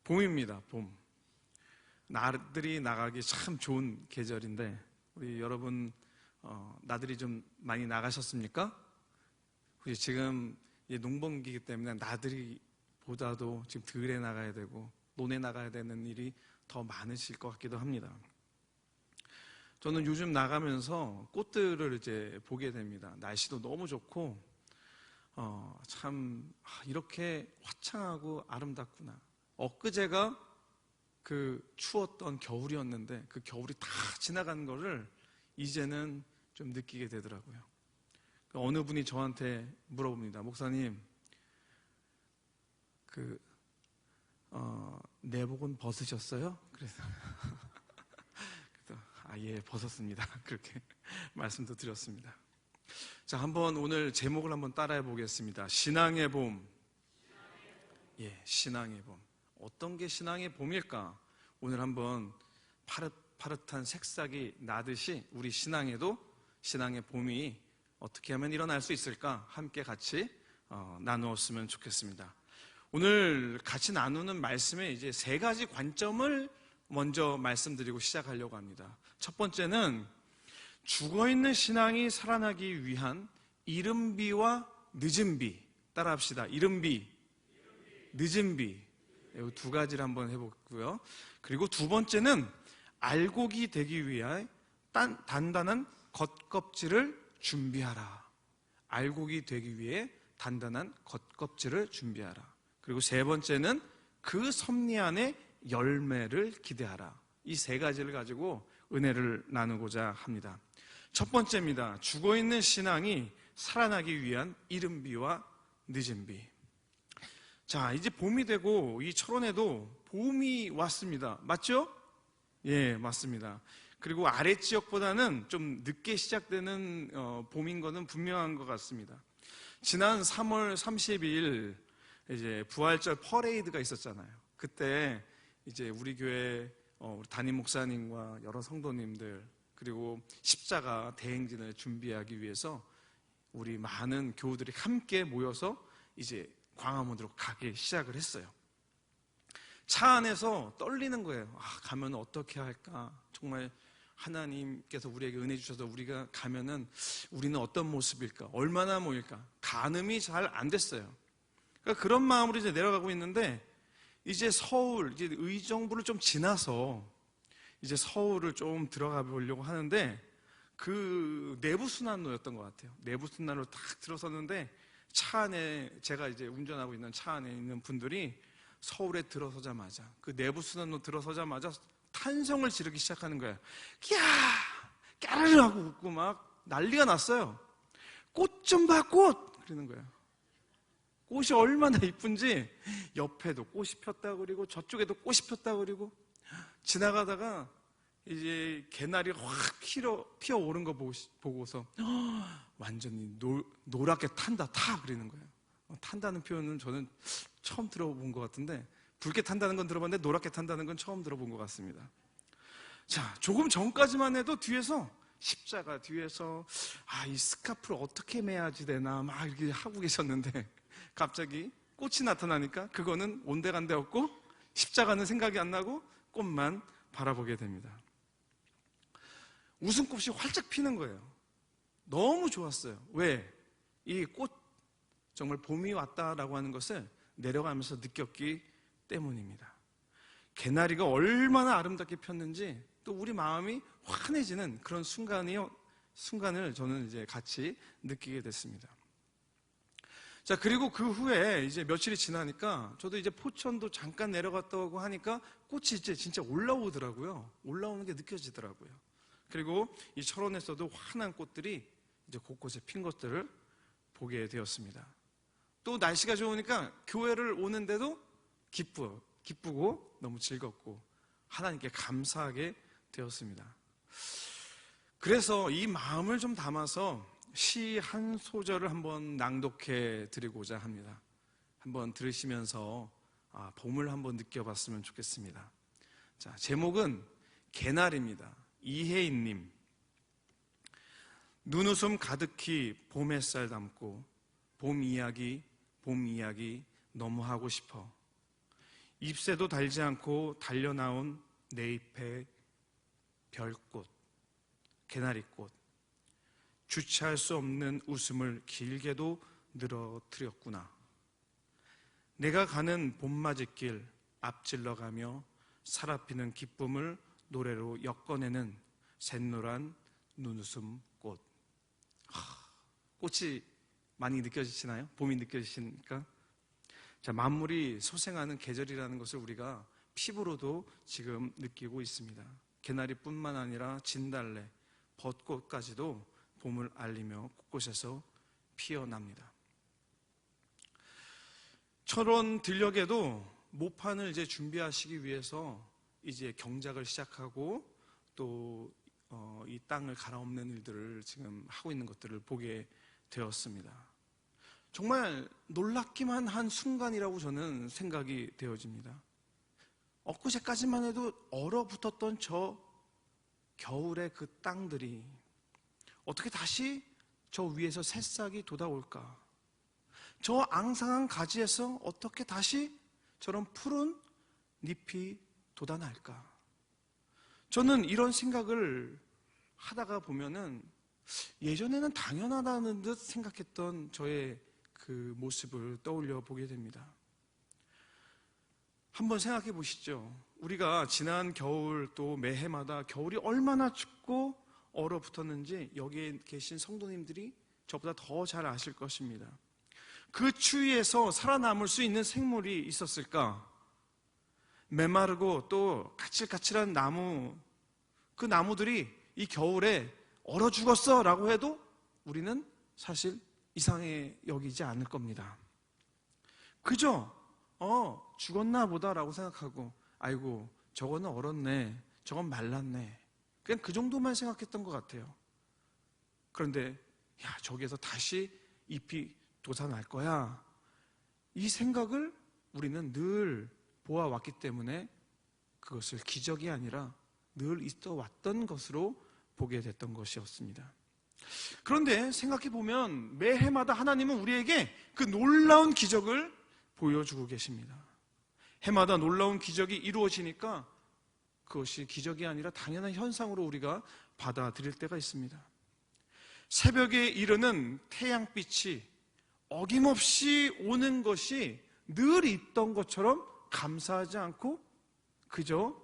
봄입니다. 봄. 나들이 나가기 참 좋은 계절인데 우리 여러분 나들이 좀 많이 나가셨습니까? 우리 지금 농번기이기 때문에 나들이보다도 지금 들에 나가야 되고 논에 나가야 되는 일이 더 많으실 것 같기도 합니다. 저는 요즘 나가면서 꽃들을 이제 보게 됩니다. 날씨도 너무 좋고 참 이렇게 화창하고 아름답구나. 엊그제가 그 추웠던 겨울이었는데 그 겨울이 다 지나간 거를 이제는 좀 느끼게 되더라고요. 어느 분이 저한테 물어봅니다. 목사님, 내복은 벗으셨어요? 그래서 예, 벗었습니다. 그렇게 말씀도 드렸습니다. 자, 한번 오늘 제목을 한번 따라해 보겠습니다. 신앙의 봄. 예, 신앙의 봄. 어떤 게 신앙의 봄일까? 오늘 한번 파릇파릇한 색싹이 나듯이 우리 신앙에도 신앙의 봄이 어떻게 하면 일어날 수 있을까? 함께 같이 나누었으면 좋겠습니다. 오늘 같이 나누는 말씀에 이제 세 가지 관점을 먼저 말씀드리고 시작하려고 합니다. 첫 번째는 죽어있는 신앙이 살아나기 위한 이른비와 늦은비. 따라합시다. 이른비, 늦은비. 이 두 가지를 한번 해보고요. 그리고 두 번째는 알곡이 되기 위해 단단한 겉껍질을 준비하라. 알곡이 되기 위해 단단한 겉껍질을 준비하라. 그리고 세 번째는 그 섭리 안에 열매를 기대하라. 이 세 가지를 가지고 은혜를 나누고자 합니다. 첫 번째입니다. 죽어있는 신앙이 살아나기 위한 이른비와 늦은비. 자, 이제 봄이 되고 이 철원에도 봄이 왔습니다. 맞죠? 예, 맞습니다. 그리고 아래 지역보다는 좀 늦게 시작되는 봄인 것은 분명한 것 같습니다. 지난 3월 30일 이제 부활절 퍼레이드가 있었잖아요. 그때 이제 우리 교회 우리 담임 목사님과 여러 성도님들 그리고 십자가 대행진을 준비하기 위해서 우리 많은 교우들이 함께 모여서 이제 광화문으로 가기 시작을 했어요. 차 안에서 떨리는 거예요. 가면 어떻게 할까? 정말 하나님께서 우리에게 은혜 주셔서 우리가 가면은 우리는 어떤 모습일까? 얼마나 모일까? 가늠이 잘 안 됐어요. 그러니까 그런 마음으로 이제 내려가고 있는데 이제 서울, 이제 의정부를 좀 지나서 이제 서울을 좀 들어가 보려고 하는데 그 내부순환로였던 것 같아요. 내부순환로 딱 들어섰는데 차 안에 제가 이제 운전하고 있는 차 안에 있는 분들이 서울에 들어서자마자 그 내부순환로 들어서자마자 탄성을 지르기 시작하는 거예요. 야, 까르르 하고 웃고 막 난리가 났어요. 꽃 좀 봐, 꽃! 그러는 거예요. 꽃이 얼마나 이쁜지 옆에도 꽃이 폈다 그리고 저쪽에도 꽃이 폈다 그리고 지나가다가 이제 개나리가 확 피어오른 거 보고서 완전히 노랗게 탄다, 타! 그러는 거예요. 탄다는 표현은 저는 처음 들어본 것 같은데 붉게 탄다는 건 들어봤는데 노랗게 탄다는 건 처음 들어본 것 같습니다. 자, 조금 전까지만 해도 뒤에서 십자가 뒤에서 이 스카프를 어떻게 매야지 되나 막 이렇게 하고 계셨는데 갑자기 꽃이 나타나니까 그거는 온데간데 없고 십자가는 생각이 안 나고 꽃만 바라보게 됩니다. 웃음꽃이 활짝 피는 거예요. 너무 좋았어요. 왜? 이 꽃 정말 봄이 왔다라고 하는 것을 내려가면서 느꼈기 때문입니다. 개나리가 얼마나 아름답게 폈는지 또 우리 마음이 환해지는 그런 순간을 저는 이제 같이 느끼게 됐습니다. 자, 그리고 그 후에 이제 며칠이 지나니까 저도 이제 포천도 잠깐 내려갔다 오고 하니까 꽃이 이제 진짜 올라오더라고요. 올라오는 게 느껴지더라고요. 그리고 이 철원에서도 환한 꽃들이 이제 곳곳에 핀 것들을 보게 되었습니다. 또 날씨가 좋으니까 교회를 오는데도 기쁘고 너무 즐겁고 하나님께 감사하게 되었습니다. 그래서 이 마음을 좀 담아서 시 한 소절을 한번 낭독해 드리고자 합니다. 한번 들으시면서 봄을 한번 느껴봤으면 좋겠습니다. 자, 제목은 개나리입니다. 이혜인님. 눈웃음 가득히 봄 햇살 담고 봄 이야기 너무 하고 싶어. 잎새도 달지 않고 달려나온 내 잎에 별꽃, 개나리꽃, 주체할 수 없는 웃음을 길게도 늘어뜨렸구나. 내가 가는 봄맞이길 앞질러가며 사라피는 기쁨을 노래로 엮어내는 샛노란 눈웃음 꽃. 꽃이 많이 느껴지시나요? 봄이 느껴지십니까? 자, 만물이 소생하는 계절이라는 것을 우리가 피부로도 지금 느끼고 있습니다. 개나리뿐만 아니라 진달래, 벚꽃까지도 봄을 알리며 곳곳에서 피어납니다. 철원 들녘에도 모판을 이제 준비하시기 위해서 이제 경작을 시작하고 또 이 땅을 갈아엎는 일들을 지금 하고 있는 것들을 보게 되었습니다. 정말 놀랍기만 한 순간이라고 저는 생각이 되어집니다. 엊그제까지만 해도 얼어붙었던 저 겨울의 그 땅들이 어떻게 다시 저 위에서 새싹이 돋아올까? 저 앙상한 가지에서 어떻게 다시 저런 푸른 잎이 돋아날까? 저는 이런 생각을 하다가 보면은 예전에는 당연하다는 듯 생각했던 저의 그 모습을 떠올려 보게 됩니다. 한번 생각해 보시죠. 우리가 지난 겨울 또 매해마다 겨울이 얼마나 춥고 얼어붙었는지 여기에 계신 성도님들이 저보다 더 잘 아실 것입니다. 그 추위에서 살아남을 수 있는 생물이 있었을까? 메마르고 또 까칠까칠한 나무, 그 나무들이 이 겨울에 얼어 죽었어 라고 해도 우리는 사실 이상해 여기지 않을 겁니다. 그저 죽었나 보다 라고 생각하고 아이고 저거는 얼었네, 저건 말랐네, 그냥 그 정도만 생각했던 것 같아요. 그런데 야, 저기에서 다시 잎이 돋아날 거야, 이 생각을 우리는 늘 보아왔기 때문에 그것을 기적이 아니라 늘 있어 왔던 것으로 보게 됐던 것이었습니다. 그런데 생각해보면 매해마다 하나님은 우리에게 그 놀라운 기적을 보여주고 계십니다. 해마다 놀라운 기적이 이루어지니까 그것이 기적이 아니라 당연한 현상으로 우리가 받아들일 때가 있습니다. 새벽에 이르는 태양빛이 어김없이 오는 것이 늘 있던 것처럼 감사하지 않고 그저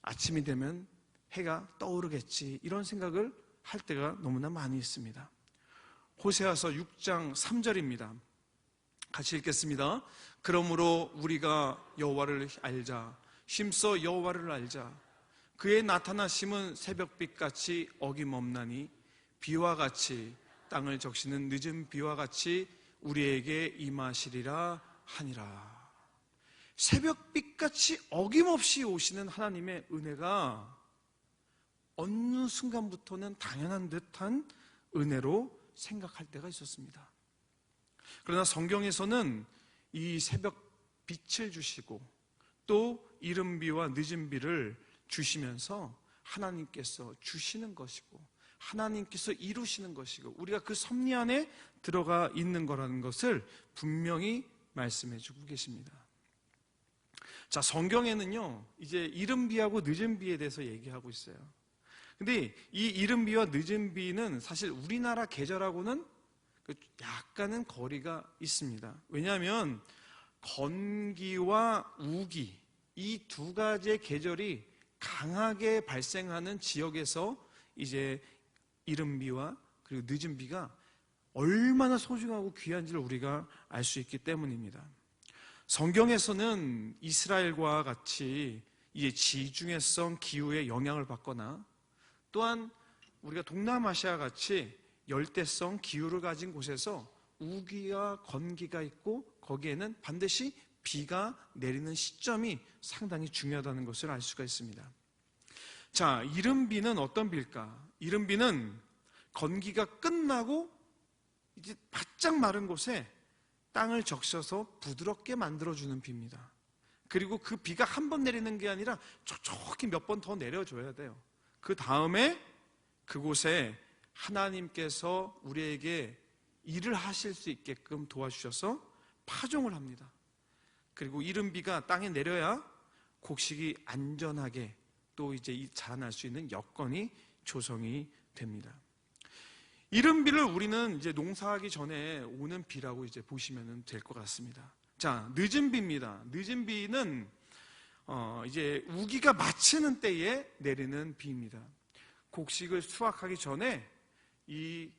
아침이 되면 해가 떠오르겠지 이런 생각을 할 때가 너무나 많이 있습니다. 호세아서 6장 3절입니다. 같이 읽겠습니다. 그러므로 우리가 여호와를 알자, 힘써 여호와를 알자. 그의 나타나심은 새벽빛같이 어김없나니 비와 같이 땅을 적시는 늦은 비와 같이 우리에게 임하시리라 하니라. 새벽빛같이 어김없이 오시는 하나님의 은혜가 어느 순간부터는 당연한 듯한 은혜로 생각할 때가 있었습니다. 그러나 성경에서는 이 새벽 빛을 주시고 또 이른 비와 늦은 비를 주시면서 하나님께서 주시는 것이고 하나님께서 이루시는 것이고 우리가 그 섭리 안에 들어가 있는 거라는 것을 분명히 말씀해 주고 계십니다. 자, 성경에는요 이제 이른 비하고 늦은 비에 대해서 얘기하고 있어요. 근데 이 이른 비와 늦은 비는 사실 우리나라 계절하고는 약간은 거리가 있습니다. 왜냐하면 건기와 우기 이 두 가지의 계절이 강하게 발생하는 지역에서 이제 이른 비와 그리고 늦은 비가 얼마나 소중하고 귀한지를 우리가 알 수 있기 때문입니다. 성경에서는 이스라엘과 같이 이제 지중해성 기후의 영향을 받거나 또한 우리가 동남아시아 같이 열대성 기후를 가진 곳에서 우기와 건기가 있고 거기에는 반드시 비가 내리는 시점이 상당히 중요하다는 것을 알 수가 있습니다. 자, 이른 비는 어떤 비일까? 이른 비는 건기가 끝나고 이제 바짝 마른 곳에 땅을 적셔서 부드럽게 만들어주는 비입니다. 그리고 그 비가 한 번 내리는 게 아니라 촉촉히 몇 번 더 내려줘야 돼요. 그 다음에 그곳에 하나님께서 우리에게 일을 하실 수 있게끔 도와주셔서 파종을 합니다. 그리고 이른 비가 땅에 내려야 곡식이 안전하게 또 이제 자라날 수 있는 여건이 조성이 됩니다. 이른 비를 우리는 이제 농사하기 전에 오는 비라고 이제 보시면 될 것 같습니다. 자, 늦은 비입니다. 늦은 비는 이제 우기가 마치는 때에 내리는 비입니다. 곡식을 수확하기 전에 이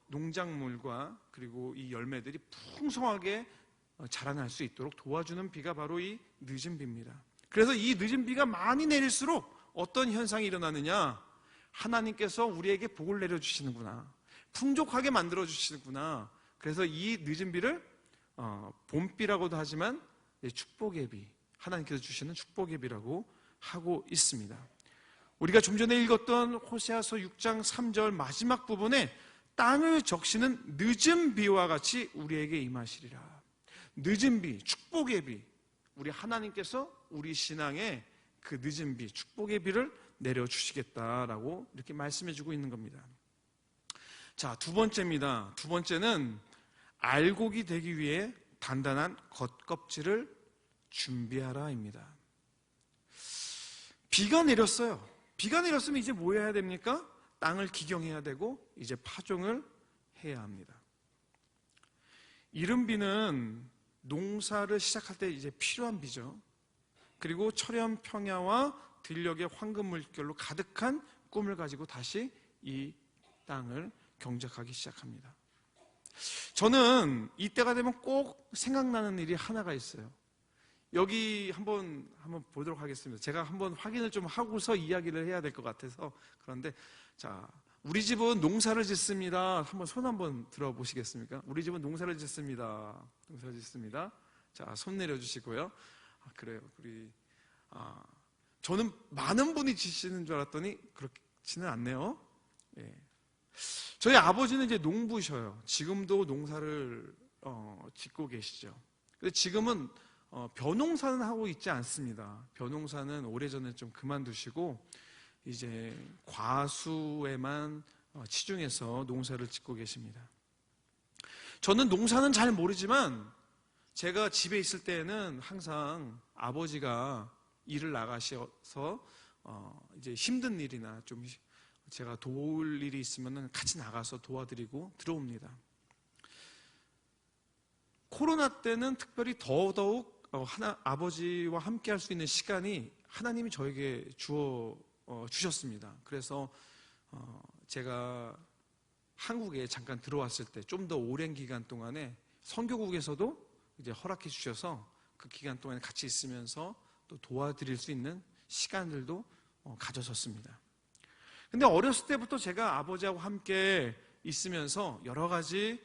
농작물과 그리고 이 열매들이 풍성하게 자라날 수 있도록 도와주는 비가 바로 이 늦은 비입니다. 그래서 이 늦은 비가 많이 내릴수록 어떤 현상이 일어나느냐? 하나님께서 우리에게 복을 내려주시는구나, 풍족하게 만들어주시는구나. 그래서 이 늦은 비를 봄비라고도 하지만 축복의 비, 하나님께서 주시는 축복의 비라고 하고 있습니다. 우리가 좀 전에 읽었던 호세아서 6장 3절 마지막 부분에 땅을 적시는 늦은 비와 같이 우리에게 임하시리라. 늦은 비, 축복의 비, 우리 하나님께서 우리 신앙에 그 늦은 비, 축복의 비를 내려주시겠다라고 이렇게 말씀해주고 있는 겁니다. 자, 두 번째입니다. 두 번째는 알곡이 되기 위해 단단한 겉껍질을 준비하라입니다. 비가 내렸어요. 비가 내렸으면 이제 뭐 해야 됩니까? 땅을 기경해야 되고 이제 파종을 해야 합니다. 이른 비는 농사를 시작할 때 이제 필요한 비죠. 그리고 철현 평야와 들녘의 황금 물결로 가득한 꿈을 가지고 다시 이 땅을 경작하기 시작합니다. 저는 이때가 되면 꼭 생각나는 일이 하나가 있어요. 여기 한번 보도록 하겠습니다. 제가 한번 확인을 좀 하고서 이야기를 해야 될 것 같아서. 그런데 자, 우리 집은 농사를 짓습니다. 한번 손 한번 들어보시겠습니까? 우리 집은 농사를 짓습니다. 농사를 짓습니다. 자, 손 내려주시고요. 그래요. 저는 많은 분이 지시는 줄 알았더니 그렇지는 않네요. 예. 저희 아버지는 이제 농부셔요. 지금도 농사를 짓고 계시죠. 근데 지금은 벼농사는 하고 있지 않습니다. 벼농사는 오래전에 좀 그만두시고 이제 과수에만 치중해서 농사를 짓고 계십니다. 저는 농사는 잘 모르지만 제가 집에 있을 때는 항상 아버지가 일을 나가셔서 이제 힘든 일이나 좀 제가 도울 일이 있으면 같이 나가서 도와드리고 들어옵니다. 코로나 때는 특별히 더더욱 아버지와 함께 할 수 있는 시간이 하나님이 저에게 주셨습니다. 그래서 제가 한국에 잠깐 들어왔을 때 좀 더 오랜 기간 동안에 선교국에서도 이제 허락해 주셔서 그 기간 동안에 같이 있으면서 또 도와드릴 수 있는 시간들도 가져졌습니다. 근데 어렸을 때부터 제가 아버지하고 함께 있으면서 여러 가지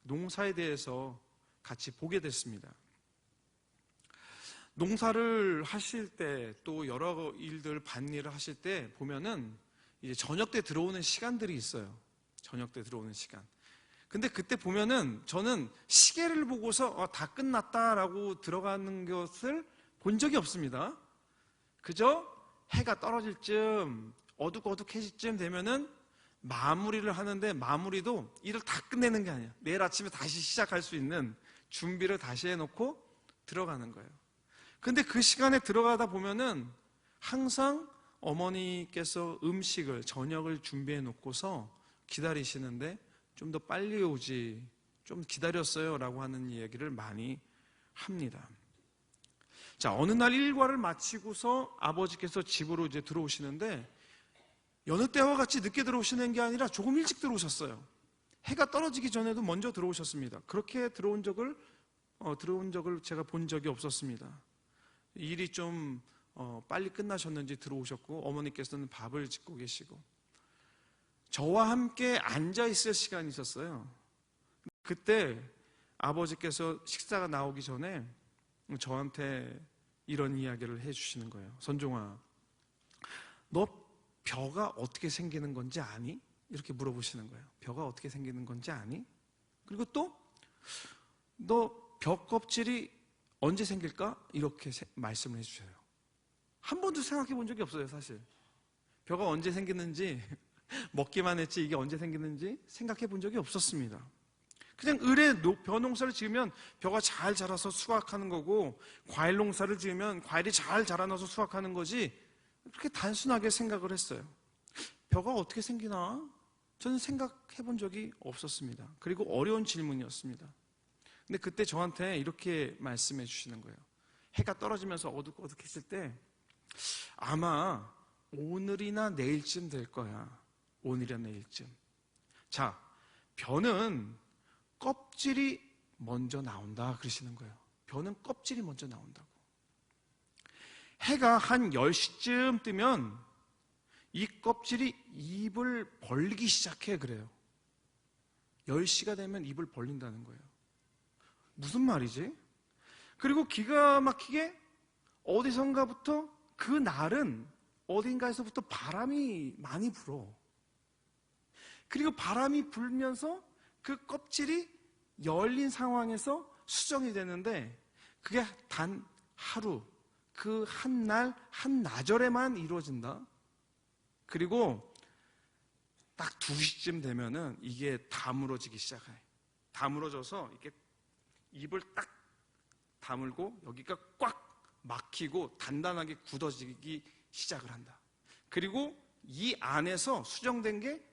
농사에 대해서 같이 보게 됐습니다. 농사를 하실 때 또 여러 일들 밭일을 하실 때 보면은 이제 저녁 때 들어오는 시간들이 있어요. 저녁 때 들어오는 시간. 근데 그때 보면은 저는 시계를 보고서 다 끝났다라고 들어가는 것을 본 적이 없습니다. 그저 해가 떨어질 쯤, 어둑어둑해질 쯤 되면은 마무리를 하는데, 마무리도 일을 다 끝내는 게 아니에요. 내일 아침에 다시 시작할 수 있는 준비를 다시 해놓고 들어가는 거예요. 근데 그 시간에 들어가다 보면은 항상 어머니께서 음식을, 저녁을 준비해 놓고서 기다리시는데 좀 더 빨리 오지, 좀 기다렸어요 라고 하는 이야기를 많이 합니다. 자, 어느 날 일과를 마치고서 아버지께서 집으로 이제 들어오시는데 여느 때와 같이 늦게 들어오시는 게 아니라 조금 일찍 들어오셨어요. 해가 떨어지기 전에도 먼저 들어오셨습니다. 그렇게 들어온 적을 제가 본 적이 없었습니다. 일이 좀 빨리 끝나셨는지 들어오셨고 어머니께서는 밥을 짓고 계시고 저와 함께 앉아 있을 시간이 있었어요. 그때 아버지께서 식사가 나오기 전에 저한테 이런 이야기를 해주시는 거예요. 선종아, 너 벼가 어떻게 생기는 건지 아니? 이렇게 물어보시는 거예요. 벼가 어떻게 생기는 건지 아니? 그리고 또 너 벼 껍질이 언제 생길까? 이렇게 말씀을 해주셔요. 한 번도 생각해 본 적이 없어요, 사실. 벼가 언제 생기는지 먹기만 했지 이게 언제 생기는지 생각해 본 적이 없었습니다. 그냥 을에 벼 농사를 지으면 벼가 잘 자라서 수확하는 거고, 과일 농사를 지으면 과일이 잘 자라나서 수확하는 거지, 그렇게 단순하게 생각을 했어요. 벼가 어떻게 생기나? 저는 생각해 본 적이 없었습니다. 그리고 어려운 질문이었습니다. 근데 그때 저한테 이렇게 말씀해 주시는 거예요. 해가 떨어지면서 어둑어둑했을 때 아마 오늘이나 내일쯤 될 거야. 오늘이나 내일쯤. 자, 벼는 껍질이 먼저 나온다 그러시는 거예요. 벼는 껍질이 먼저 나온다고. 해가 한 10시쯤 뜨면 이 껍질이 입을 벌리기 시작해 그래요. 10시가 되면 입을 벌린다는 거예요. 무슨 말이지? 그리고 기가 막히게 어디선가부터 그 날은 어딘가에서부터 바람이 많이 불어. 그리고 바람이 불면서 그 껍질이 열린 상황에서 수정이 되는데 그게 단 하루, 그 한 날, 한나절에만 이루어진다. 그리고 딱 2시쯤 되면은 이게 다물어지기 시작해. 다물어져서 이렇게 입을 딱 다물고 여기가 꽉 막히고 단단하게 굳어지기 시작을 한다. 그리고 이 안에서 수정된 게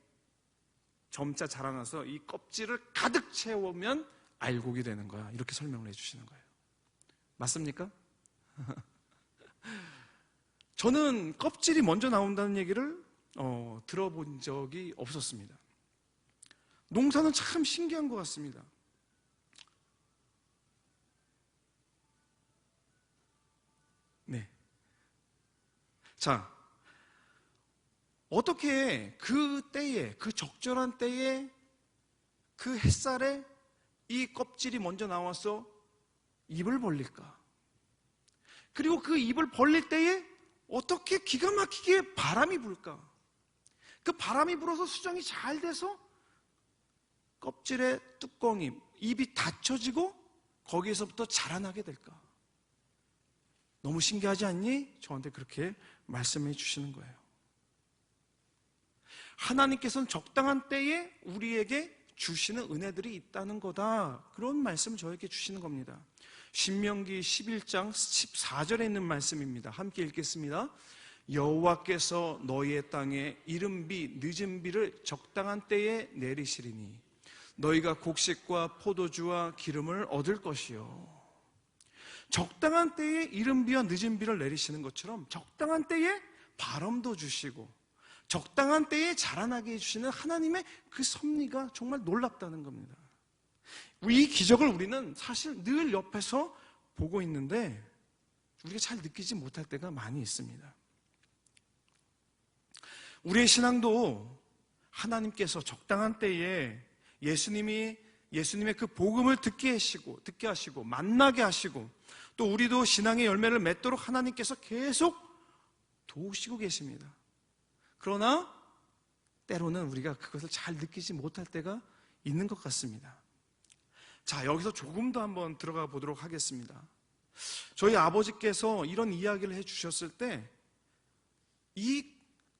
점차 자라나서 이 껍질을 가득 채우면 알곡이 되는 거야. 이렇게 설명을 해주시는 거예요. 맞습니까? 저는 껍질이 먼저 나온다는 얘기를 들어본 적이 없었습니다. 농사는 참 신기한 것 같습니다. 네. 자, 어떻게 그 때에, 그 적절한 때에 그 햇살에 이 껍질이 먼저 나와서 입을 벌릴까? 그리고 그 입을 벌릴 때에 어떻게 기가 막히게 바람이 불까? 그 바람이 불어서 수정이 잘 돼서 껍질의 뚜껑이, 입이 닫혀지고 거기에서부터 자라나게 될까? 너무 신기하지 않니? 저한테 그렇게 말씀해 주시는 거예요. 하나님께서는 적당한 때에 우리에게 주시는 은혜들이 있다는 거다. 그런 말씀을 저에게 주시는 겁니다. 신명기 11장 14절에 있는 말씀입니다. 함께 읽겠습니다. 여호와께서 너희의 땅에 이른 비 늦은 비를 적당한 때에 내리시리니 너희가 곡식과 포도주와 기름을 얻을 것이요. 적당한 때에 이른 비와 늦은 비를 내리시는 것처럼 적당한 때에 바람도 주시고 적당한 때에 자라나게 해주시는 하나님의 그 섭리가 정말 놀랍다는 겁니다. 이 기적을 우리는 사실 늘 옆에서 보고 있는데 우리가 잘 느끼지 못할 때가 많이 있습니다. 우리의 신앙도 하나님께서 적당한 때에 예수님의 그 복음을 듣게 하시고 만나게 하시고 또 우리도 신앙의 열매를 맺도록 하나님께서 계속 도우시고 계십니다. 그러나 때로는 우리가 그것을 잘 느끼지 못할 때가 있는 것 같습니다. 자, 여기서 조금 더 한번 들어가 보도록 하겠습니다. 저희 아버지께서 이런 이야기를 해주셨을 때 이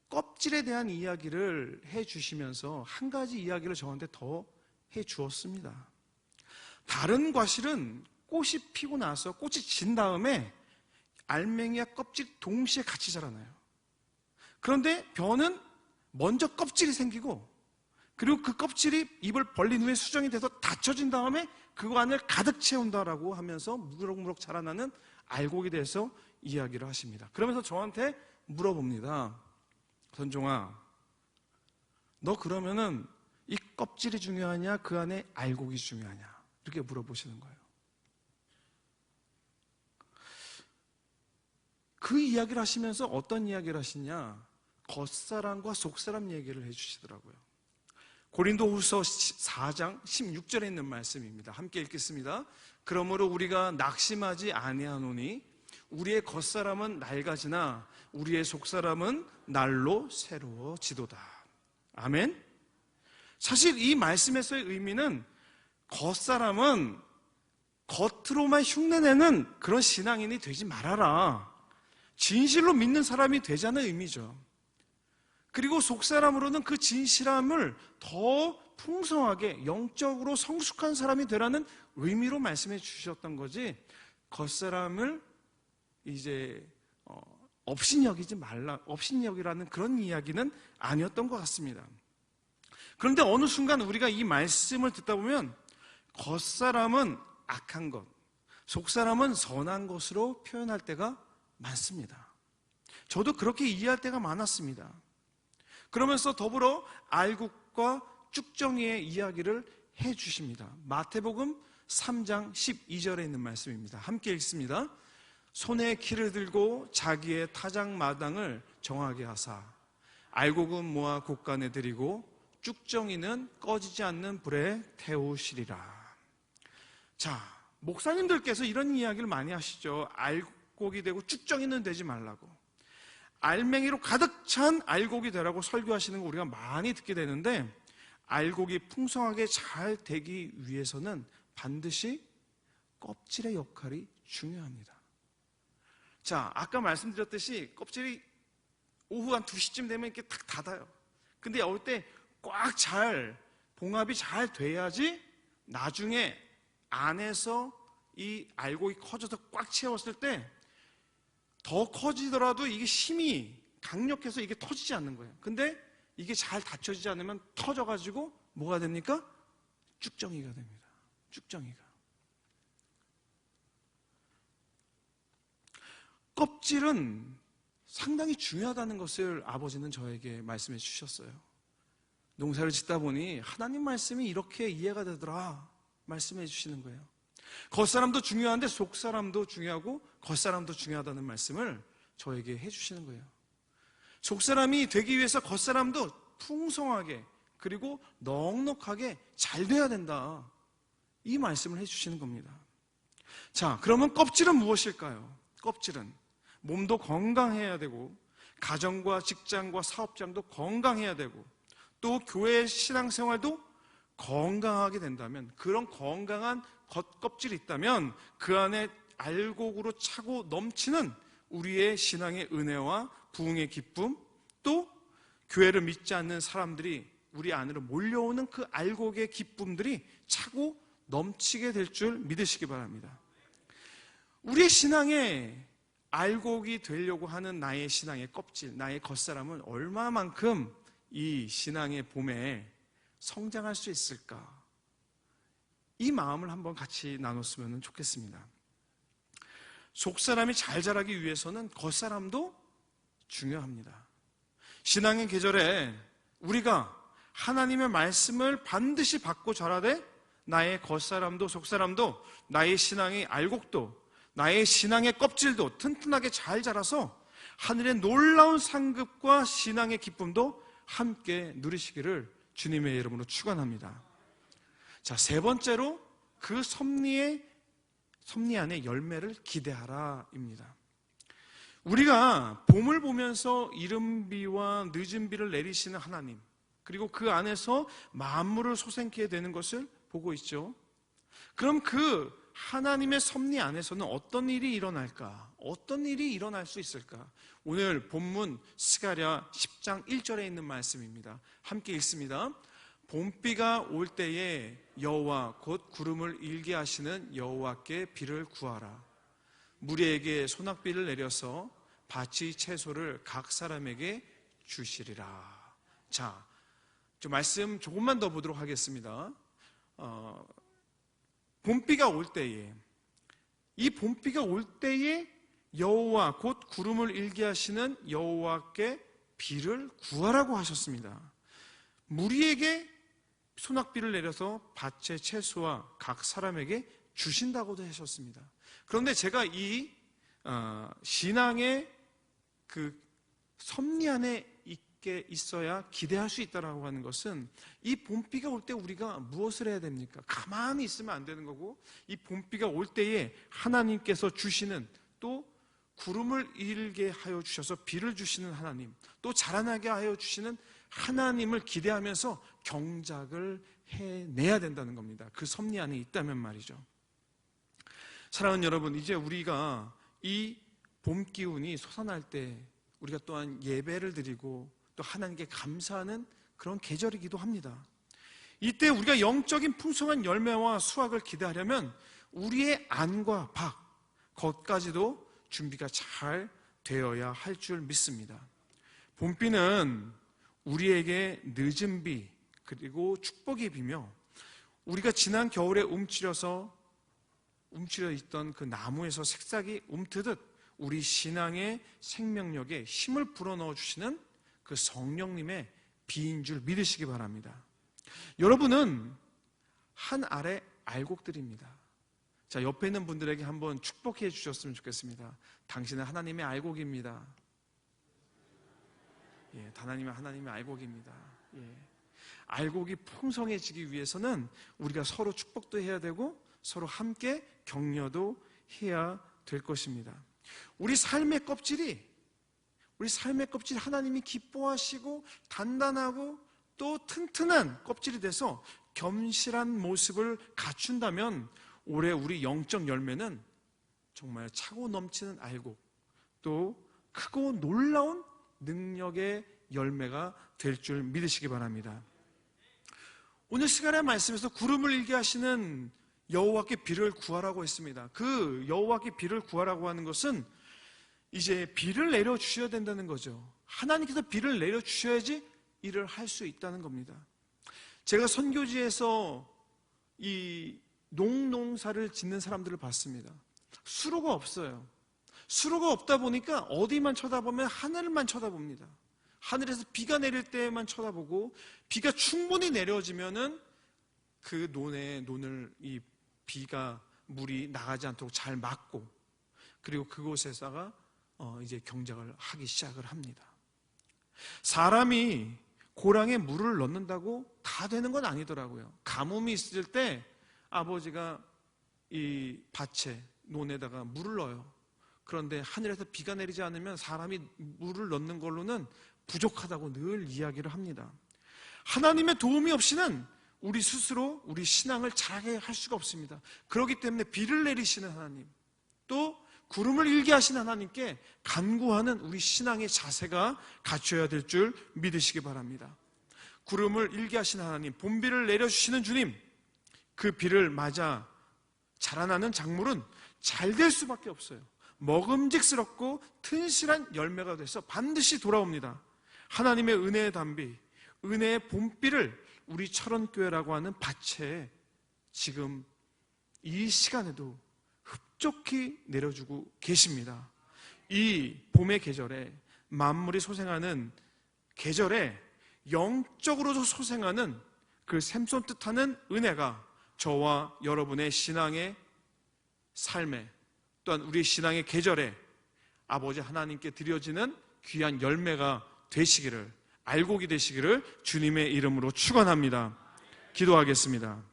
껍질에 대한 이야기를 해주시면서 한 가지 이야기를 저한테 더 해주었습니다. 다른 과실은 꽃이 피고 나서 꽃이 진 다음에 알맹이와 껍질 동시에 같이 자라나요. 그런데 벼는 먼저 껍질이 생기고 그리고 그 껍질이 입을 벌린 후에 수정이 돼서 닫혀진 다음에 그 안을 가득 채운다라고 하면서 무럭무럭 자라나는 알곡이 돼서 이야기를 하십니다. 그러면서 저한테 물어봅니다. 선종아, 너 그러면은 이 껍질이 중요하냐 그 안에 알곡이 중요하냐 이렇게 물어보시는 거예요. 그 이야기를 하시면서 어떤 이야기를 하시냐, 겉사람과 속사람 얘기를 해주시더라고요. 고린도후서 4장 16절에 있는 말씀입니다. 함께 읽겠습니다. 그러므로 우리가 낙심하지 아니하노니 우리의 겉사람은 낡아지나 우리의 속사람은 날로 새로워지도다. 아멘. 사실 이 말씀에서의 의미는 겉사람은 겉으로만 흉내내는 그런 신앙인이 되지 말아라, 진실로 믿는 사람이 되자는 의미죠. 그리고 속사람으로는 그 진실함을 더 풍성하게 영적으로 성숙한 사람이 되라는 의미로 말씀해 주셨던 거지, 겉사람을 이제 업신여기지 말라, 업신여기라는 그런 이야기는 아니었던 것 같습니다. 그런데 어느 순간 우리가 이 말씀을 듣다 보면 겉사람은 악한 것, 속사람은 선한 것으로 표현할 때가 많습니다. 저도 그렇게 이해할 때가 많았습니다. 그러면서 더불어 알곡과 쭉정이의 이야기를 해 주십니다. 마태복음 3장 12절에 있는 말씀입니다. 함께 읽습니다. 손에 키를 들고 자기의 타작마당을 정하게 하사 알곡은 모아 곳간에 들이고 쭉정이는 꺼지지 않는 불에 태우시리라. 자, 목사님들께서 이런 이야기를 많이 하시죠. 알곡이 되고 쭉정이는 되지 말라고. 알맹이로 가득 찬 알곡이 되라고 설교하시는 거 우리가 많이 듣게 되는데, 알곡이 풍성하게 잘 되기 위해서는 반드시 껍질의 역할이 중요합니다. 자, 아까 말씀드렸듯이 껍질이 오후 한 2시쯤 되면 이렇게 탁 닫아요. 근데 올 때 꽉 잘 봉합이 잘 돼야지 나중에 안에서 이 알곡이 커져서 꽉 채웠을 때 더 커지더라도 이게 힘이 강력해서 이게 터지지 않는 거예요. 근데 이게 잘 닫혀지지 않으면 터져가지고 뭐가 됩니까? 쭉정이가 됩니다. 쭉정이가. 껍질은 상당히 중요하다는 것을 아버지는 저에게 말씀해 주셨어요. 농사를 짓다 보니 하나님 말씀이 이렇게 이해가 되더라 말씀해 주시는 거예요. 겉사람도 중요한데 속사람도 중요하고 겉사람도 중요하다는 말씀을 저에게 해주시는 거예요. 속사람이 되기 위해서 겉사람도 풍성하게 그리고 넉넉하게 잘 돼야 된다, 이 말씀을 해주시는 겁니다. 자, 그러면 껍질은 무엇일까요? 껍질은 몸도 건강해야 되고 가정과 직장과 사업장도 건강해야 되고 또 교회 신앙생활도 건강하게 된다면, 그런 건강한 겉껍질이 있다면 그 안에 알곡으로 차고 넘치는 우리의 신앙의 은혜와 부흥의 기쁨, 또 교회를 믿지 않는 사람들이 우리 안으로 몰려오는 그 알곡의 기쁨들이 차고 넘치게 될 줄 믿으시기 바랍니다. 우리의 신앙에 알곡이 되려고 하는 나의 신앙의 껍질, 나의 겉사람은 얼마만큼 이 신앙의 봄에 성장할 수 있을까? 이 마음을 한번 같이 나눴으면 좋겠습니다. 속사람이 잘 자라기 위해서는 겉사람도 중요합니다. 신앙의 계절에 우리가 하나님의 말씀을 반드시 받고 자라되 나의 겉사람도 속사람도 나의 신앙의 알곡도 나의 신앙의 껍질도 튼튼하게 잘 자라서 하늘의 놀라운 상급과 신앙의 기쁨도 함께 누리시기를 주님의 이름으로 축원합니다. 자, 세 번째로 그 섭리 안에 열매를 기대하라입니다. 우리가 봄을 보면서 이른 비와 늦은 비를 내리시는 하나님, 그리고 그 안에서 만물을 솟게 되는 것을 보고 있죠. 그럼 그 하나님의 섭리 안에서는 어떤 일이 일어날까? 어떤 일이 일어날 수 있을까? 오늘 본문 스가랴 10장 1절에 있는 말씀입니다. 함께 읽습니다. 봄비가 올 때에 여호와 곧 구름을 일게 하시는 여호와께 비를 구하라. 무리에게 소낙비를 내려서 밭의 채소를 각 사람에게 주시리라. 자, 좀 말씀 조금만 더 보도록 하겠습니다. 봄비가 올 때에, 이 봄비가 올 때에 여호와 곧 구름을 일게 하시는 여호와께 비를 구하라고 하셨습니다. 무리에게 소낙비를 내려서 밭의 채소와 각 사람에게 주신다고도 하셨습니다. 그런데 제가 이 신앙의 그 섭리 안에 있게 있어야 기대할 수 있다라고 하는 것은, 이 봄비가 올 때 우리가 무엇을 해야 됩니까? 가만히 있으면 안 되는 거고, 이 봄비가 올 때에 하나님께서 주시는, 또 구름을 일게 하여 주셔서 비를 주시는 하나님, 또 자라나게 하여 주시는 하나님을 기대하면서 경작을 해내야 된다는 겁니다. 그 섭리 안에 있다면 말이죠. 사랑하는 여러분, 이제 우리가 이 봄 기운이 솟아날 때 우리가 또한 예배를 드리고 또 하나님께 감사하는 그런 계절이기도 합니다. 이때 우리가 영적인 풍성한 열매와 수확을 기대하려면 우리의 안과 밖, 겉까지도 준비가 잘 되어야 할 줄 믿습니다. 봄비는 우리에게 늦은 비 그리고 축복의 비며 우리가 지난 겨울에 움츠려 있던 그 나무에서 새싹이 움트듯 우리 신앙의 생명력에 힘을 불어넣어 주시는 그 성령님의 비인 줄 믿으시기 바랍니다. 여러분은 한 알의 알곡들입니다. 자, 옆에 있는 분들에게 한번 축복해 주셨으면 좋겠습니다. 당신은 하나님의 알곡입니다. 예, 하나님의 알곡입니다. 예. 알곡이 풍성해지기 위해서는 우리가 서로 축복도 해야 되고 서로 함께 격려도 해야 될 것입니다. 우리 삶의 껍질이 하나님이 기뻐하시고 단단하고 또 튼튼한 껍질이 돼서 겸실한 모습을 갖춘다면 올해 우리 영적 열매는 정말 차고 넘치는 알곡, 또 크고 놀라운 능력의 열매가 될 줄 믿으시기 바랍니다. 오늘 시간의 말씀에서 구름을 일게 하시는 여호와께 비를 구하라고 했습니다. 그 여호와께 비를 구하라고 하는 것은 이제 비를 내려주셔야 된다는 거죠. 하나님께서 비를 내려주셔야지 일을 할 수 있다는 겁니다. 제가 선교지에서 이 농사를 짓는 사람들을 봤습니다. 수로가 없어요. 수로가 없다 보니까 어디만 쳐다보면 하늘만 쳐다봅니다. 하늘에서 비가 내릴 때만 쳐다보고 비가 충분히 내려지면은 그 논을 이 비가 물이 나가지 않도록 잘 막고 그리고 그곳에다가 이제 경작을 하기 시작을 합니다. 사람이 고랑에 물을 넣는다고 다 되는 건 아니더라고요. 가뭄이 있을 때 아버지가 이 밭에 논에다가 물을 넣어요. 그런데 하늘에서 비가 내리지 않으면 사람이 물을 넣는 걸로는 부족하다고 늘 이야기를 합니다. 하나님의 도움이 없이는 우리 스스로 우리 신앙을 잘하게 할 수가 없습니다. 그렇기 때문에 비를 내리시는 하나님, 또 구름을 일게 하시는 하나님께 간구하는 우리 신앙의 자세가 갖춰야 될 줄 믿으시기 바랍니다. 구름을 일게 하시는 하나님, 봄비를 내려주시는 주님, 그 비를 맞아 자라나는 작물은 잘 될 수밖에 없어요. 먹음직스럽고 튼실한 열매가 돼서 반드시 돌아옵니다. 하나님의 은혜의 단비, 은혜의 봄비를 우리 철원교회라고 하는 밭에 지금 이 시간에도 흡족히 내려주고 계십니다. 이 봄의 계절에 만물이 소생하는 계절에 영적으로도 소생하는 그 샘솟 뜻하는 은혜가 저와 여러분의 신앙의 삶에 또한 우리 신앙의 계절에 아버지 하나님께 드려지는 귀한 열매가 되시기를, 알곡이 되시기를 주님의 이름으로 축원합니다. 기도하겠습니다.